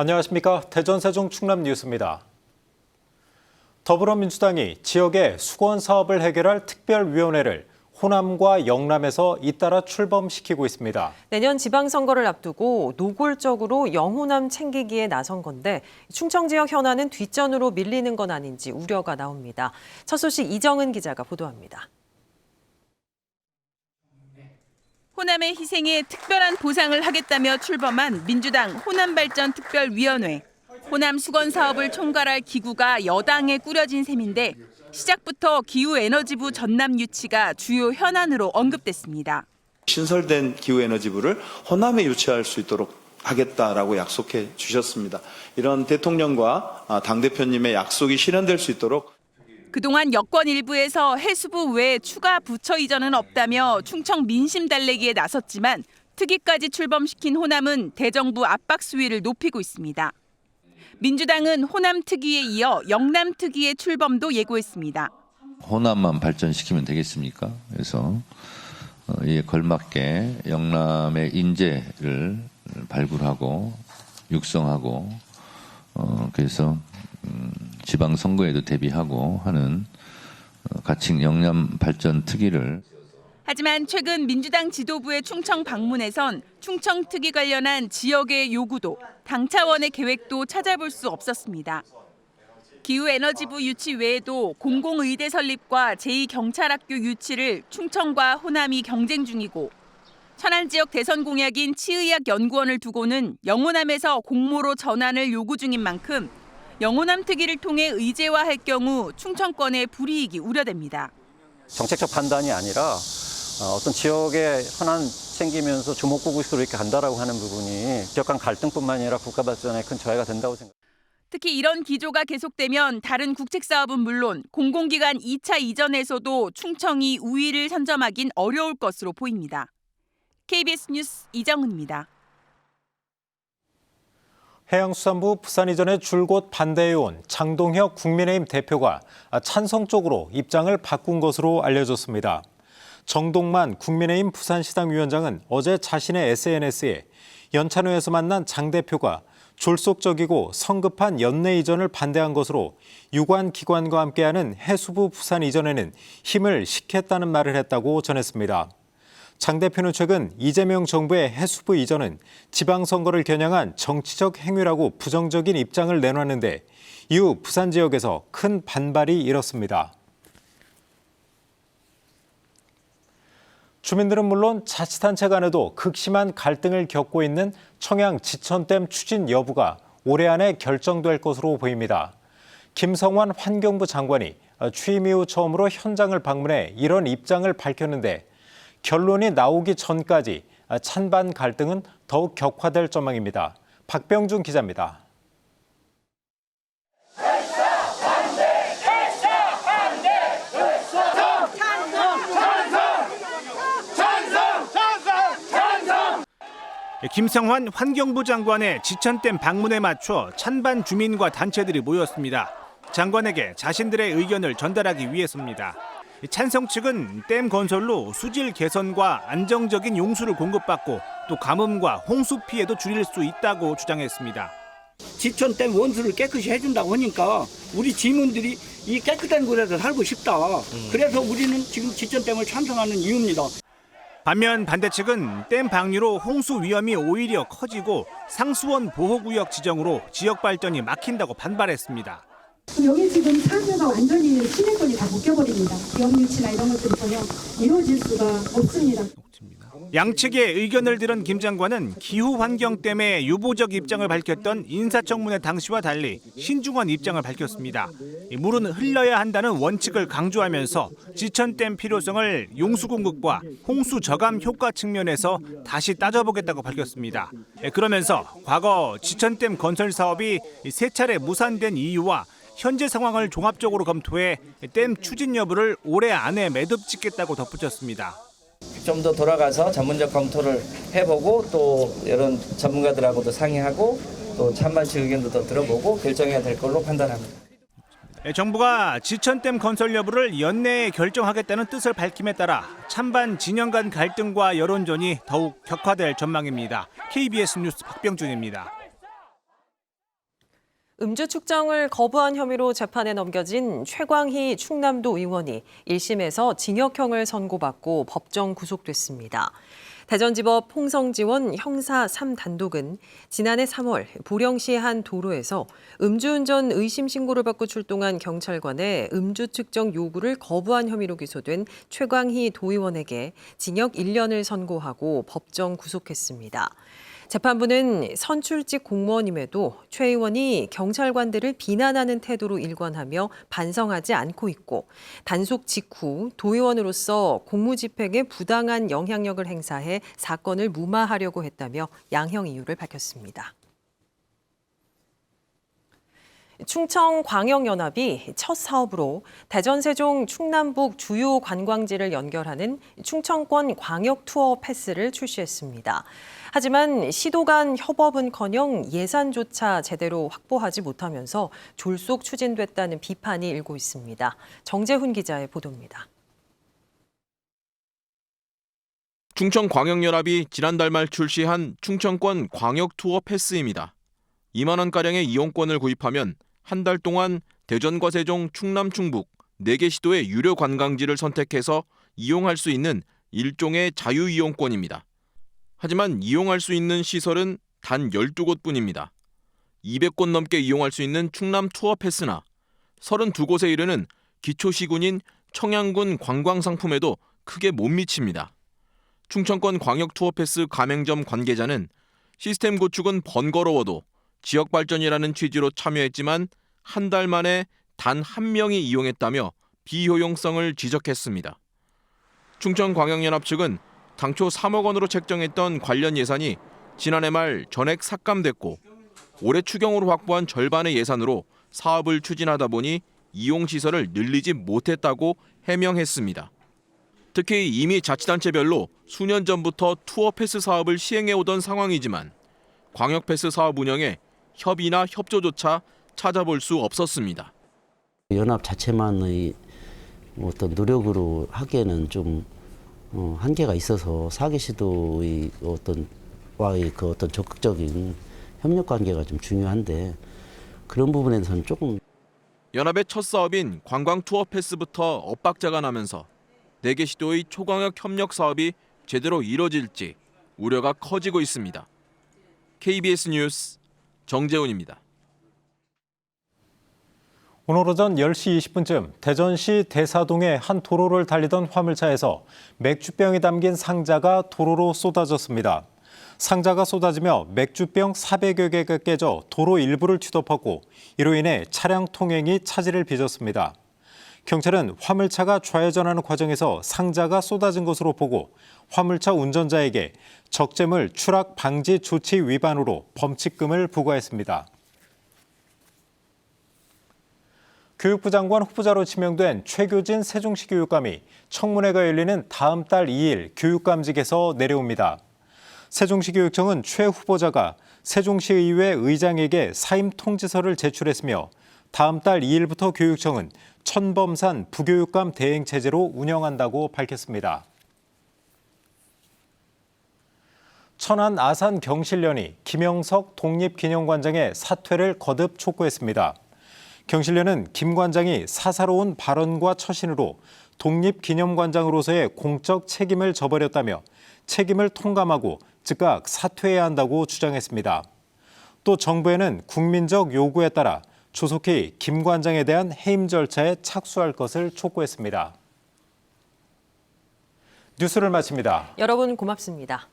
안녕하십니까. 대전 세종 충남 뉴스입니다. 더불어민주당이 지역의 수건 사업을 해결할 특별위원회를 호남과 영남에서 잇따라 출범시키고 있습니다. 내년 지방선거를 앞두고 노골적으로 영호남 챙기기에 나선 건데 충청 지역 현안은 뒷전으로 밀리는 건 아닌지 우려가 나옵니다. 첫 소식 이정은 기자가 보도합니다. 호남의 희생에 특별한 보상을 하겠다며 출범한 민주당 호남발전특별위원회. 호남 수건 사업을 총괄할 기구가 여당에 꾸려진 셈인데 시작부터 기후에너지부 전남 유치가 주요 현안으로 언급됐습니다. 신설된 기후에너지부를 호남에 유치할 수 있도록 하겠다라고 약속해 주셨습니다. 이런 대통령과 당대표님의 약속이 실현될 수 있도록 그동안 여권 일부에서 해수부 외에 추가 부처 이전은 없다며 충청 민심 달래기에 나섰지만 특위까지 출범시킨 호남은 대정부 압박 수위를 높이고 있습니다. 민주당은 호남 특위에 이어 영남 특위의 출범도 예고했습니다. 호남만 발전시키면 되겠습니까? 그래서 이에 걸맞게 영남의 인재를 발굴하고 육성하고 그래서 지방선거에도 대비하고 하는 가칭 영남 발전 특위를. 하지만 최근 민주당 지도부의 충청 방문에선 충청 특위 관련한 지역의 요구도 당 차원의 계획도 찾아볼 수 없었습니다. 기후에너지부 유치 외에도 공공의대 설립과 제2경찰학교 유치를 충청과 호남이 경쟁 중이고 천안 지역 대선 공약인 치의학연구원을 두고는 영호남에서 공모로 전환을 요구 중인 만큼 영호남 특위를 통해 의제화할 경우 충청권의 불이익이 우려됩니다. 정책적 판단이 아니라 어떤 지역의 현안 생기면서 주목구구식으로 이렇게 간다라고 하는 부분이 지역 간 갈등뿐만 아니라 국가 발전에 큰 저해가 된다고 생각합니다. 특히 이런 기조가 계속되면 다른 국책 사업은 물론 공공기관 2차 이전에서도 충청이 우위를 선점하긴 어려울 것으로 보입니다. KBS 뉴스 이정은입니다. 해양수산부 부산 이전에 줄곧 반대해온 장동혁 국민의힘 대표가 찬성 쪽으로 입장을 바꾼 것으로 알려졌습니다. 정동만 국민의힘 부산시당위원장은 어제 자신의 SNS에 연찬회에서 만난 장 대표가 졸속적이고 성급한 연내 이전을 반대한 것으로 유관 기관과 함께하는 해수부 부산 이전에는 힘을 식혔다는 말을 했다고 전했습니다. 장 대표는 최근 이재명 정부의 해수부 이전은 지방선거를 겨냥한 정치적 행위라고 부정적인 입장을 내놨는데 이후 부산 지역에서 큰 반발이 일었습니다. 주민들은 물론 자치단체 간에도 극심한 갈등을 겪고 있는 청양 지천댐 추진 여부가 올해 안에 결정될 것으로 보입니다. 김성환 환경부 장관이 취임 이후 처음으로 현장을 방문해 이런 입장을 밝혔는데 결론이 나오기 전까지 찬반 갈등은 더욱 격화될 전망입니다. 박병준 기자입니다. 김성환 환경부 장관의 지천댐 방문에 맞춰 찬반 주민과 단체들이 모였습니다. 장관에게 자신들의 의견을 전달하기 위해서입니다. 찬성 측은 댐 건설로 수질 개선과 안정적인 용수를 공급받고 또 가뭄과 홍수 피해도 줄일 수 있다고 주장했습니다. 지천댐 원수를 깨끗이 해준다고 하니까 우리 지민들이 이 깨끗한 곳에서 살고 싶다. 그래서 우리는 지금 지천댐을 찬성하는 이유입니다. 반면 반대 측은 댐 방류로 홍수 위험이 오히려 커지고 상수원 보호구역 지정으로 지역 발전이 막힌다고 반발했습니다. 여기 지금 사유가 완전히 시민권이 다 묶여버립니다. 기업 유치나 이런 것들이 전혀 이루어질 수가 없습니다. 양측의 의견을 들은 김 장관은 기후 환경 때문에 유보적 입장을 밝혔던 인사청문회 당시와 달리 신중한 입장을 밝혔습니다. 물은 흘러야 한다는 원칙을 강조하면서 지천댐 필요성을 용수 공급과 홍수 저감 효과 측면에서 다시 따져보겠다고 밝혔습니다. 그러면서 과거 지천댐 건설 사업이 3차례 무산된 이유와 현재 상황을 종합적으로 검토해 댐 추진 여부를 올해 안에 매듭 짓겠다고 덧붙였습니다. 좀 더 돌아가서 전문적 검토를 해보고 또 이런 전문가들하고도 상의하고 또 찬반식 의견도 더 들어보고 결정해야 될 걸로 판단합니다. 정부가 지천댐 건설 여부를 연내에 결정하겠다는 뜻을 밝힘에 따라 찬반 진영 간 갈등과 여론전이 더욱 격화될 전망입니다. KBS 뉴스 박병준입니다. 음주 측정을 거부한 혐의로 재판에 넘겨진 최광희 충남도 의원이 1심에서 징역형을 선고받고 법정 구속됐습니다. 대전지법 홍성지원 형사 3단독은 지난해 3월 보령시의 한 도로에서 음주운전 의심 신고를 받고 출동한 경찰관의 음주 측정 요구를 거부한 혐의로 기소된 최광희 도의원에게 징역 1년을 선고하고 법정 구속했습니다. 재판부는 선출직 공무원임에도 최 의원이 경찰관들을 비난하는 태도로 일관하며 반성하지 않고 있고 단속 직후 도의원으로서 공무집행에 부당한 영향력을 행사해 사건을 무마하려고 했다며 양형 이유를 밝혔습니다. 충청광역연합이 첫 사업으로 대전, 세종, 충남북 주요 관광지를 연결하는 충청권 광역 투어 패스를 출시했습니다. 하지만 시도 간 협업은커녕 예산조차 제대로 확보하지 못하면서 졸속 추진됐다는 비판이 일고 있습니다. 정재훈 기자의 보도입니다. 충청광역연합이 지난달 말 출시한 충청권 광역 투어 패스입니다. 2만 원가량의 이용권을 구입하면 한 달 동안 대전과 세종, 충남, 충북 4개 시도의 유료 관광지를 선택해서 이용할 수 있는 일종의 자유이용권입니다. 하지만 이용할 수 있는 시설은 단 12곳뿐입니다. 200곳 넘게 이용할 수 있는 충남 투어 패스나 32곳에 이르는 기초시군인 청양군 관광상품에도 크게 못 미칩니다. 충청권 광역 투어 패스 가맹점 관계자는 시스템 구축은 번거로워도 지역 발전이라는 취지로 참여했지만 한 달 만에 단 한 명이 이용했다며 비효용성을 지적했습니다. 충청광역연합 측은 당초 3억 원으로 책정했던 관련 예산이 지난해 말 전액 삭감됐고 올해 추경으로 확보한 절반의 예산으로 사업을 추진하다 보니 이용시설을 늘리지 못했다고 해명했습니다. 특히 이미 자치단체별로 수년 전부터 투어 패스 사업을 시행해오던 상황이지만 광역 패스 사업 운영에 협의나 협조조차 찾아볼 수 없었습니다. 연합 자체만의 어떤 노력으로 하기에는 좀 한계가 있어서 4개 시도의 와의 그 어떤 적극적인 협력 관계가 좀 중요한데 그런 부분에서는 조금 연합의 첫 사업인 관광 투어 패스부터 엇박자가 나면서 4개 시도의 초광역 협력 사업이 제대로 이뤄질지 우려가 커지고 있습니다. KBS 뉴스 정재훈입니다. 오늘 오전 10시 20분쯤 대전시 대사동의 한 도로를 달리던 화물차에서 맥주병이 담긴 상자가 도로로 쏟아졌습니다. 상자가 쏟아지며 맥주병 400여 개가 깨져 도로 일부를 뒤덮었고 이로 인해 차량 통행이 차질을 빚었습니다. 경찰은 화물차가 좌회전하는 과정에서 상자가 쏟아진 것으로 보고 화물차 운전자에게 적재물 추락 방지 조치 위반으로 범칙금을 부과했습니다. 교육부 장관 후보자로 지명된 최교진 세종시 교육감이 청문회가 열리는 다음 달 2일 교육감직에서 내려옵니다. 세종시 교육청은 최 후보자가 세종시의회 의장에게 사임 통지서를 제출했으며 다음 달 2일부터 교육청은 천범산 부교육감 대행 체제로 운영한다고 밝혔습니다. 천안 아산 경실련이 김영석 독립기념관장의 사퇴를 거듭 촉구했습니다. 경실련은 김 관장이 사사로운 발언과 처신으로 독립기념관장으로서의 공적 책임을 저버렸다며 책임을 통감하고 즉각 사퇴해야 한다고 주장했습니다. 또 정부에는 국민적 요구에 따라 조속히 김 관장에 대한 해임 절차에 착수할 것을 촉구했습니다. 뉴스를 마칩니다. 여러분 고맙습니다.